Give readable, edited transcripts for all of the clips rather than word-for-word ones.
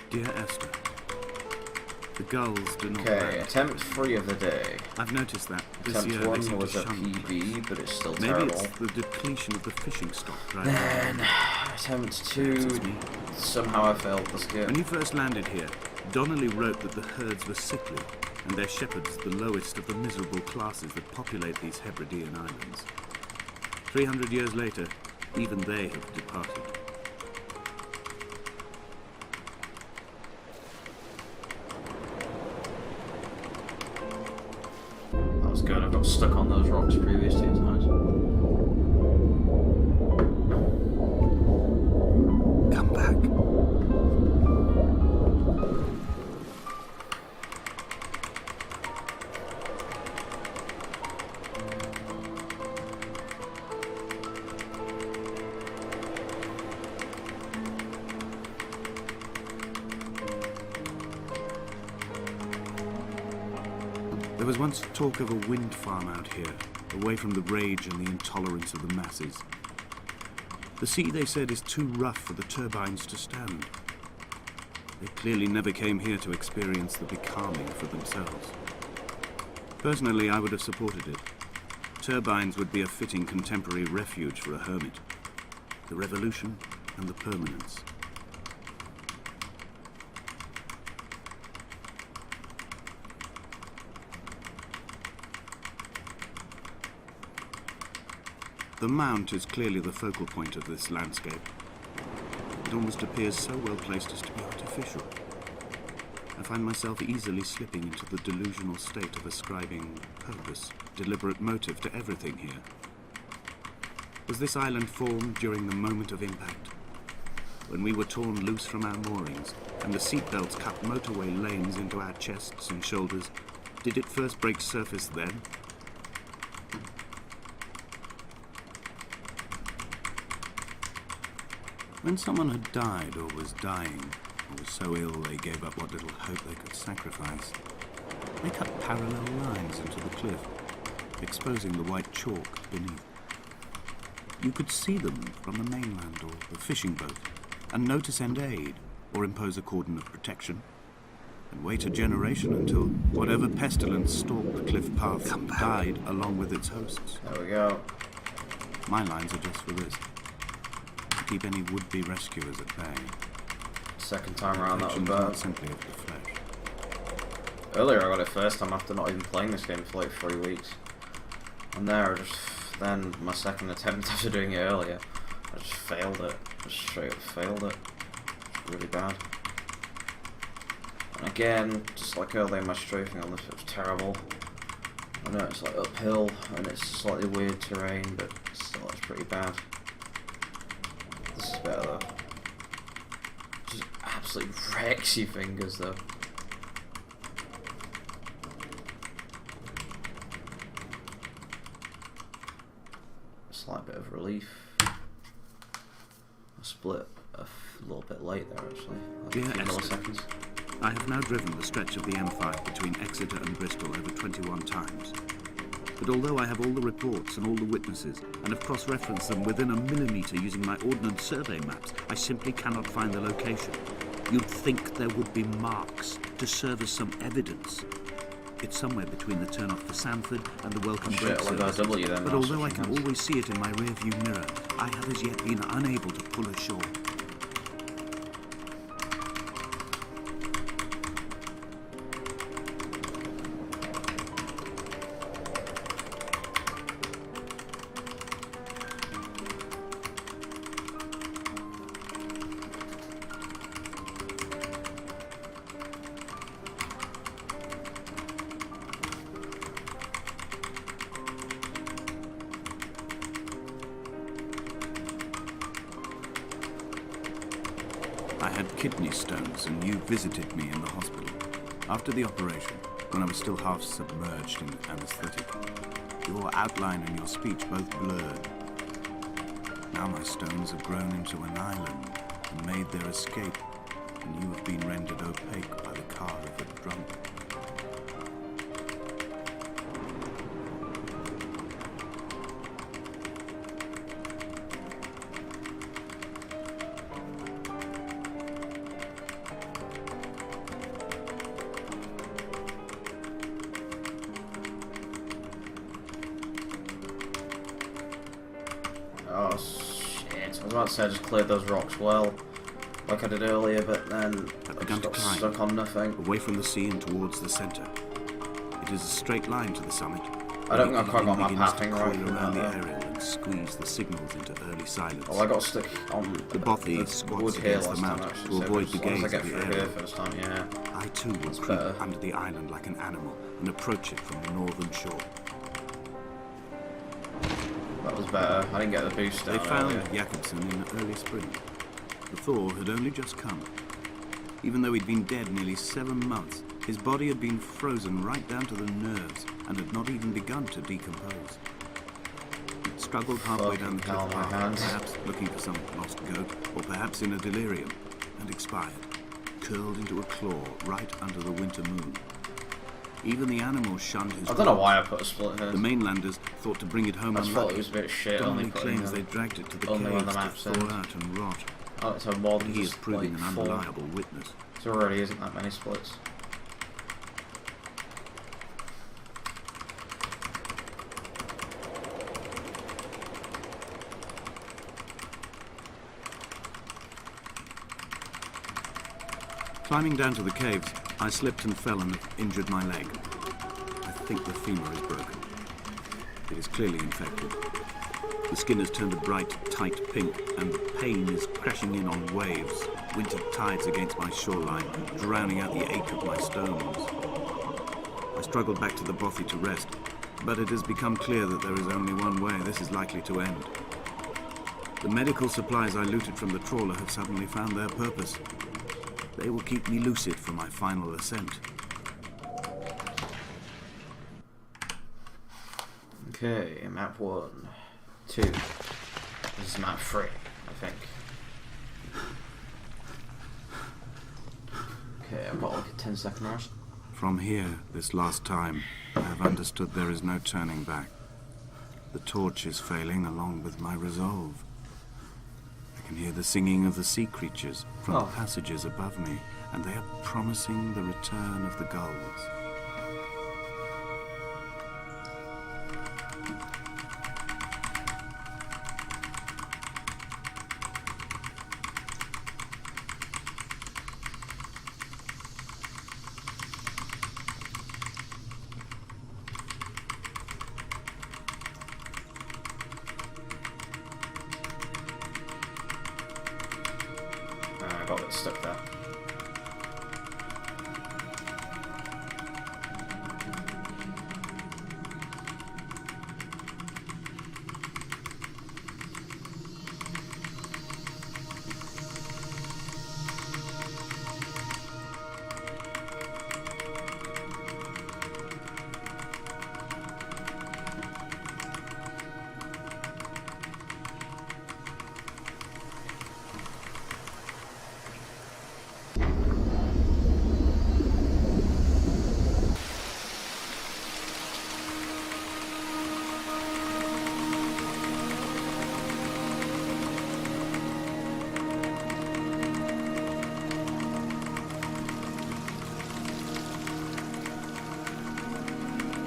Dear Esther, the gulls do not Okay, land. attempt 3 of the day. I've noticed that this Attempt year they 1 seem to was a shun the PB, place. but it's still Maybe terrible. it's the depletion of the fishing stock driving Then, them. attempt Perhaps 2, it's me. somehow I failed the skip. When you first landed here, Donnelly wrote that the herds were sickly, and their shepherds the lowest of the miserable classes that populate these Hebridean islands. 300 years later, even they have departed. That was good, I got stuck on those rocks previous 2 times. Come back. There was once talk of a wind farm out here, away from the rage and the intolerance of the masses. The sea, they said, is too rough for the turbines to stand. They clearly never came here to experience the becalming for themselves. Personally, I would have supported it. Turbines would be a fitting contemporary refuge for a hermit. The revolution and the permanence. The mount is clearly the focal point of this landscape. It almost appears so well placed as to be artificial. I find myself easily slipping into the delusional state of ascribing purpose, deliberate motive to everything here. Was this island formed during the moment of impact? When we were torn loose from our moorings, and the seatbelts cut motorway lanes into our chests and shoulders, did it first break surface then? When someone had died or was dying, or was so ill they gave up what little hope they could sacrifice, they cut parallel lines into the cliff, exposing the white chalk beneath. You could see them from the mainland or the fishing boat, and know to send aid, or impose a cordon of protection, and wait a generation until whatever pestilence stalked the cliff path died along with its hosts. There we go. My lines are just for this. Keep any would-be rescuers at bay. Second time around that was Protection is not bad. simply of the flesh. Earlier I got it first time after not even playing this game for like 3 weeks. And there, then my second attempt after doing it earlier, I just failed it. Just straight up failed it. It's really bad. And again, just like earlier, my strafing on this was terrible. I know it's like uphill and it's slightly weird terrain, but still it's pretty bad. This is better though. Just absolutely wrecks your fingers though. A slight bit of relief. I split a little bit late there actually. Like Dear a few Esther, milliseconds. I have now driven the stretch of the M5 between Exeter and Bristol over 21 times. But although I have all the reports and all the witnesses, and have cross-referenced them within a millimetre using my ordnance survey maps, I simply cannot find the location. You'd think there would be marks to serve as some evidence. It's somewhere between the turn-off for Sanford and the Welcome Shit, Break well, I got a services. W then, But now, although I switching can hands. always see it in my rear-view mirror, I have as yet been unable to pull ashore. I had kidney stones and you visited me in the hospital. After the operation, when I was still half submerged in anesthetic, your outline and your speech both blurred. Now my stones have grown into an island and made their escape, and you have been rendered opaque by the car of a drunk. Oh shit! I was about to say I just cleared those rocks well, like I did earlier, but then I begun just to got climb stuck on nothing. away from the sea and towards the centre. It is a straight line to the summit. I don't think I quite got my begins to pathing coil right from around the that, aerial and squeeze the signals into early silence. Well, I got stuck on The bothy wood squats here against the last time, mount actually, to so avoid as the long as gaze I of get the through here aerial. first time, yeah. I too will creep better. under the island like an animal and approach it from the northern shore. That was better. I didn't get the boost down They found earlier. Jakobsen in early spring. The thaw had only just come. Even though he'd been dead nearly 7 months, his body had been frozen right down to the nerves and had not even begun to decompose. He struggled halfway down the Fucking hell, cliff my path, hand. perhaps looking for some lost goat, or perhaps in a delirium, and expired, curled into a claw right under the winter moon. Even the animals shunned his I don't know claws. why I put a split here. The mainlanders thought to bring it home I just unlucky. thought it was a bit shit. Dominic Only putting claims they them. dragged it to the only when caves the to map thaw says. out and rot. Oh, it's a more than He is just proving like an 4. unreliable witness. There already isn't that many splits. Climbing down to the caves, I slipped and fell and injured my leg. I think the femur is broken. It is clearly infected. The skin has turned a bright, tight pink, and the pain is crashing in on waves, winter tides against my shoreline, drowning out the ache of my stones. I struggled back to the bothy to rest, but it has become clear that there is only one way this is likely to end. The medical supplies I looted from the trawler have suddenly found their purpose. They will keep me lucid for my final ascent. Okay, map 1. 2. This is map 3, I think. Okay, I've got like a 10-second rest. From here, this last time, I have understood there is no turning back. The torch is failing along with my resolve. I can hear the singing of the sea creatures from the passages above me, and they are promising the return of the gulls. I got a bit stuck there.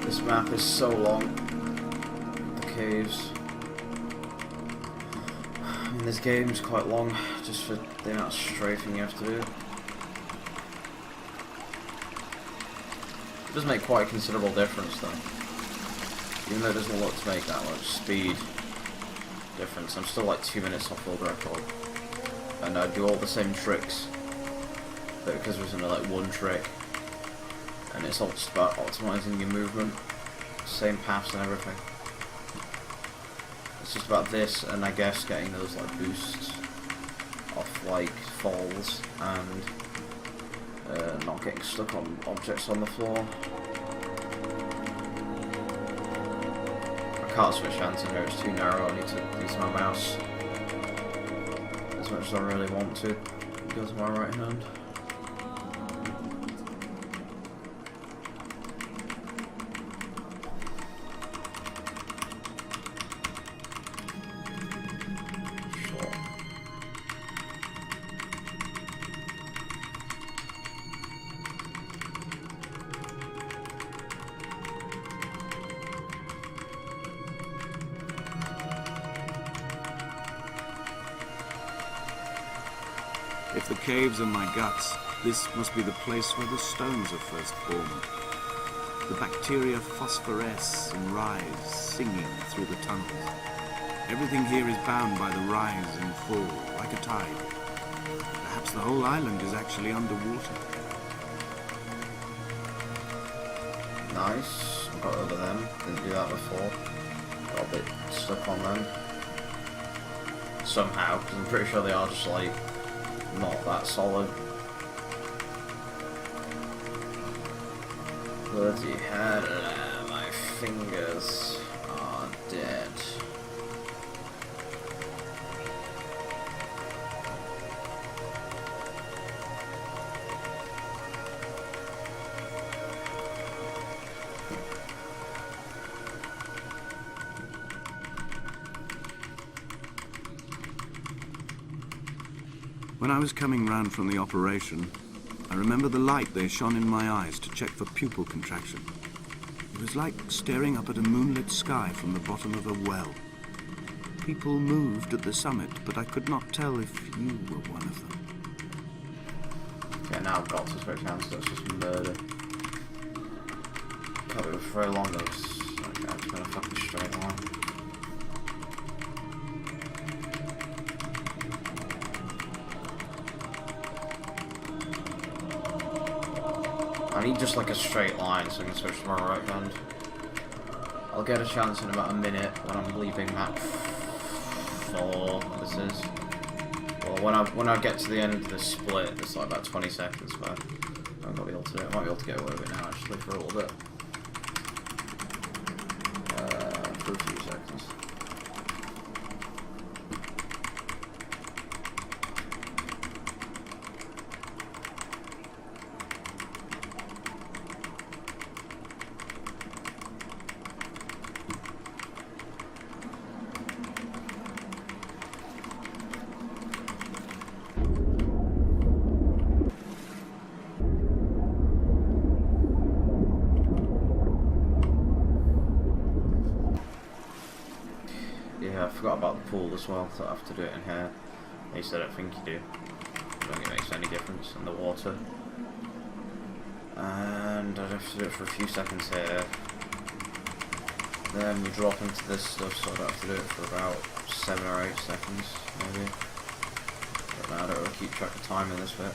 This map is so long. The caves. I mean, this game's quite long, just for the amount of strafing you have to do. It does make quite a considerable difference, though. Even though it doesn't look to make that much speed difference, I'm still like 2 minutes off world record. And I do all the same tricks, but because there's only like one trick, and it's all just about optimizing your movement, same paths and everything. It's just about this, and I guess getting those like boosts off like falls and not getting stuck on objects on the floor. I can't switch hands in here, it's too narrow. I need to use my mouse as much as I really want to. It goes to my right hand. If the caves are my guts, this must be the place where the stones are first formed. The bacteria phosphoresce and rise, singing through the tunnels. Everything here is bound by the rise and fall, like a tide. Perhaps the whole island is actually underwater. Nice. Got over them. Didn't do that before. Got a bit stuck on them. Somehow, because I'm pretty sure they are just like not that solid. Bloody hell, my fingers are dead. When I was coming round from the operation, I remember the light they shone in my eyes to check for pupil contraction. It was like staring up at a moonlit sky from the bottom of a well. People moved at the summit, but I could not tell if you were one of them. Okay, now I've got suspect chance that's just murder. Can't be for very long though, because I'm just gonna fucking straight line. I need just like a straight line so I can switch to my right hand. I'll get a chance in about a minute when I'm leaving map 4. This is. Well, when I get to the end of the split, it's like about 20 seconds where I'm gonna be able to do it. I might be able to get away with it now actually for a little bit. For a few seconds. Yeah, I forgot about the pool as well, so I have to do it in here. At least I don't think you do. I don't think it makes any difference in the water. And I'd have to do it for a few seconds here. Then we drop into this stuff, so I'd have to do it for about 7 or 8 seconds, maybe. I don't really keep track of time in this bit.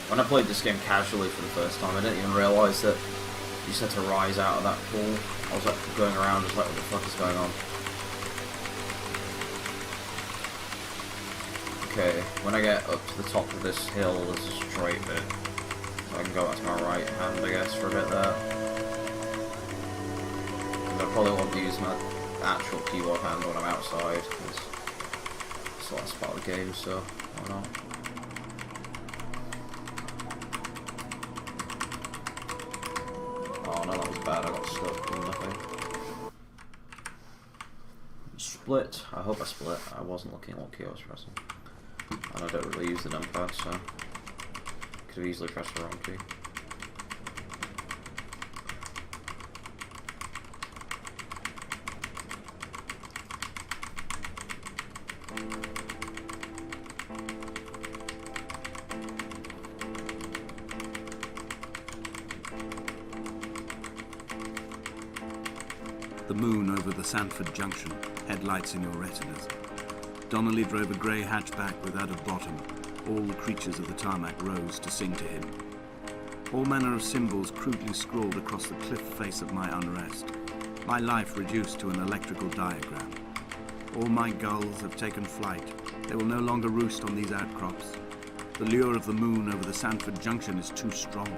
When I played this game casually for the first time, I didn't even realise that you just had to rise out of that pool. I was like going around just like, what the fuck is going on? Okay, when I get up to the top of this hill, there's a straight bit. So I can go back to my right hand, I guess, for a bit there. And I probably won't use my actual keyboard hand when I'm outside, because it's the last part of the game, so why not? Oh no, that was bad, I got stuck doing nothing. Split. I hope I split. I wasn't looking at what key I was pressing. And I don't really use the numpad, so could have easily pressed the wrong key. The moon over the Sanford Junction, headlights in your retinas. Donnelly drove a grey hatchback without a bottom. All the creatures of the tarmac rose to sing to him. All manner of symbols crudely scrawled across the cliff face of my unrest. My life reduced to an electrical diagram. All my gulls have taken flight. They will no longer roost on these outcrops. The lure of the moon over the Sanford Junction is too strong.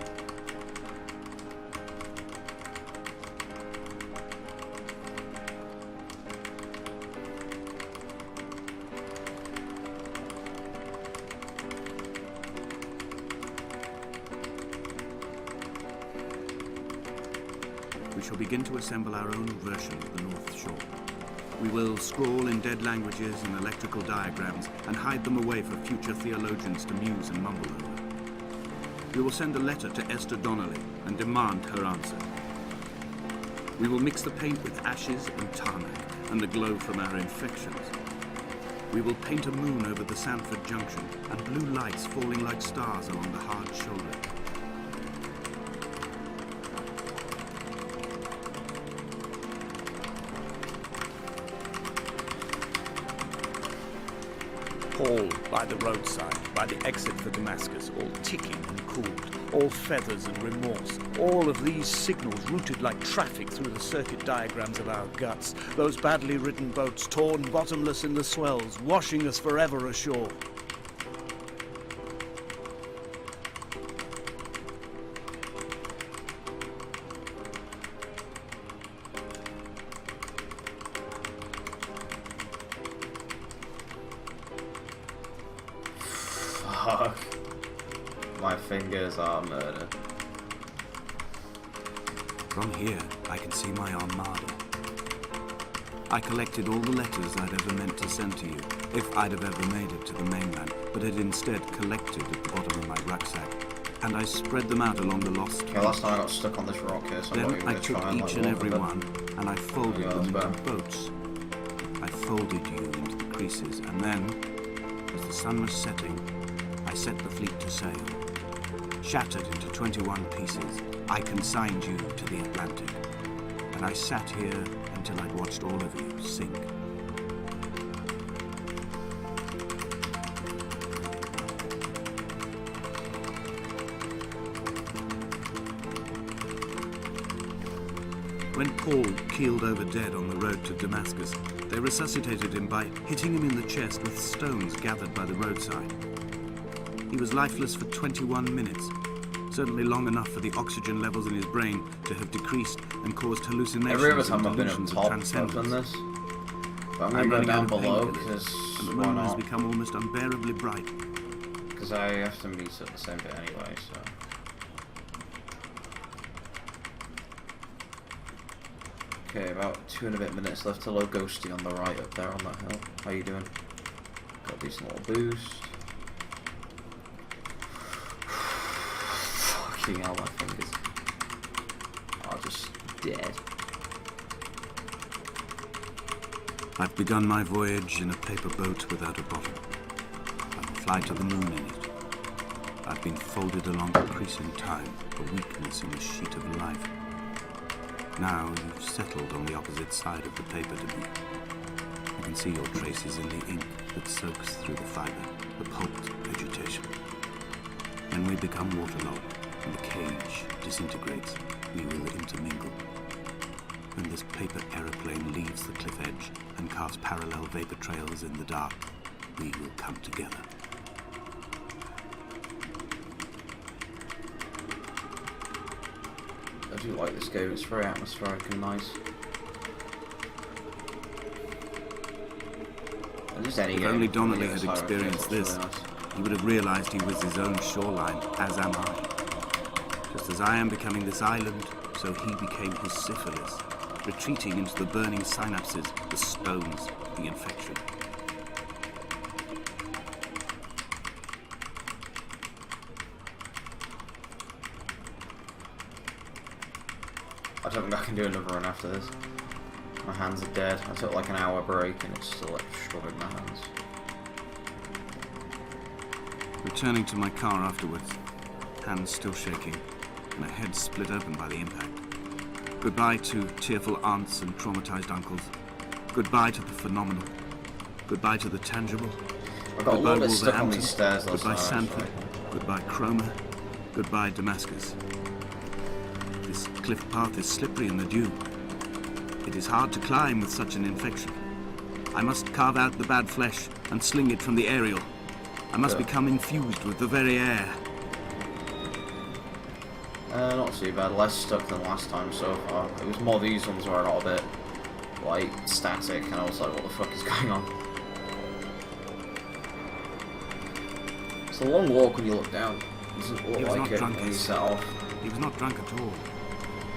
we shall begin to assemble our own version of the North Shore. We will scrawl in dead languages and electrical diagrams and hide them away for future theologians to muse and mumble over. We will send a letter to Esther Donnelly and demand her answer. We will mix the paint with ashes and tarmac and the glow from our infections. We will paint a moon over the Sanford Junction and blue lights falling like stars along the hard shoulder. Paul, by the roadside, by the exit for Damascus, all ticking and cooled, all feathers and remorse, all of these signals routed like traffic through the circuit diagrams of our guts, those badly ridden boats torn bottomless in the swells, washing us forever ashore. Fuck. My fingers are murder. From here, I can see my armada. I collected all the letters I'd ever meant to send to you, if I'd have ever made it to the mainland, but had instead collected at the bottom of my rucksack, and I spread them out along the lost Okay, last time I got stuck on this rock here, so I'm not Then even I going to took try and each like, and walk every with it. one, and I folded Yeah, them into that's better. boats. I folded you into the creases, and then, as the sun was setting, I set the fleet to sail. Shattered into 21 pieces, I consigned you to the Atlantic, and I sat here until I'd watched all of you sink. When Paul keeled over dead on the road to Damascus, they resuscitated him by hitting him in the chest with stones gathered by the roadside. He was lifeless for 21 minutes, certainly long enough for the oxygen levels in his brain to have decreased and caused hallucinations Every other and time I've been delusions at of top, I've done transcendence. this. But I'm going to I'm go running out down of below painkillers, because and the why moon has not? become almost unbearably bright. Because I have to meet at the same bit anyway, so. Okay, about 2 and a bit minutes left. Hello, Ghosty on the right up there on that hill. How you doing? Got a decent little boost. Fucking hell, my fingers are just dead. I've begun my voyage in a paper boat without a bottom. I will fly to the moon in it. I've been folded along a crease in time, a weakness in the sheet of life. Now you've settled on the opposite side of the paper to me. I can see your traces in the ink that soaks through the fiber, the pulped vegetation. When we become waterlogged and the cage disintegrates, we will intermingle. When this paper aeroplane leaves the cliff edge and casts parallel vapor trails in the dark, we will come together. I do like this game, it's very atmospheric and nice. And just any If game, only you can Donnelly get had this high experienced resolution, this, it's really nice. he would have realized he was his own shoreline, as am I. Just as I am becoming this island, so he became his syphilis, retreating into the burning synapses, the stones, the infection. I don't think I can do another run after this. My hands are dead. I took like an hour break and it's still like destroyed my hands. Returning to my car afterwards, hands still shaking, and a head split open by the impact. Goodbye to tearful aunts and traumatized uncles. Goodbye to the phenomenal. Goodbye to the tangible. I got a Goodbye little bit stuck on Wolverhampton. these stairs last Goodbye night. Sanford. actually. Goodbye Cromer. Goodbye Damascus. This cliff path is slippery in the dew. It is hard to climb with such an infection. I must carve out the bad flesh and sling it from the aerial. I must Yeah. become infused with the very air. Not too bad. Less stuck than last time so far. It was more these ones where I got a bit like static and I was like, what the fuck is going on? It's a long walk when you look down. It doesn't He look was like not it drunk, when you Esther. set off. He was not drunk at all.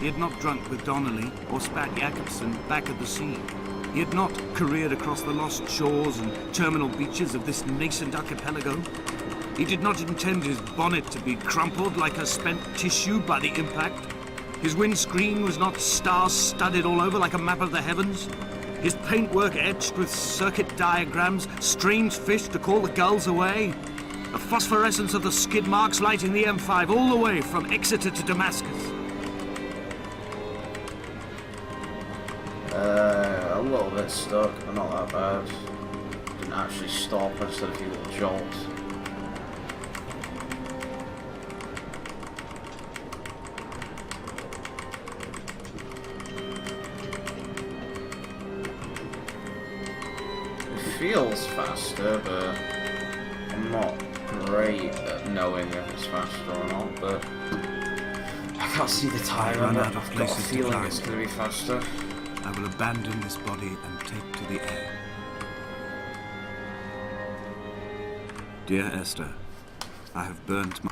He had not drunk with Donnelly or spat Jacobson back at the scene. He had not careered across the lost shores and terminal beaches of this nascent archipelago. He did not intend his bonnet to be crumpled like a spent tissue by the impact. His windscreen was not star-studded all over like a map of the heavens. His paintwork etched with circuit diagrams, strange fish to call the gulls away. The phosphorescence of the skid marks lighting the M5 all the way from Exeter to Damascus. A little bit stuck, but not that bad. Didn't actually stop, I just had a few little jolts. It feels faster, but I'm not great at knowing if it's faster or not, but I can't see the timer. I've got a feeling it's going to be faster. I will abandon this body and take to the air. Dear Esther, I have burnt my...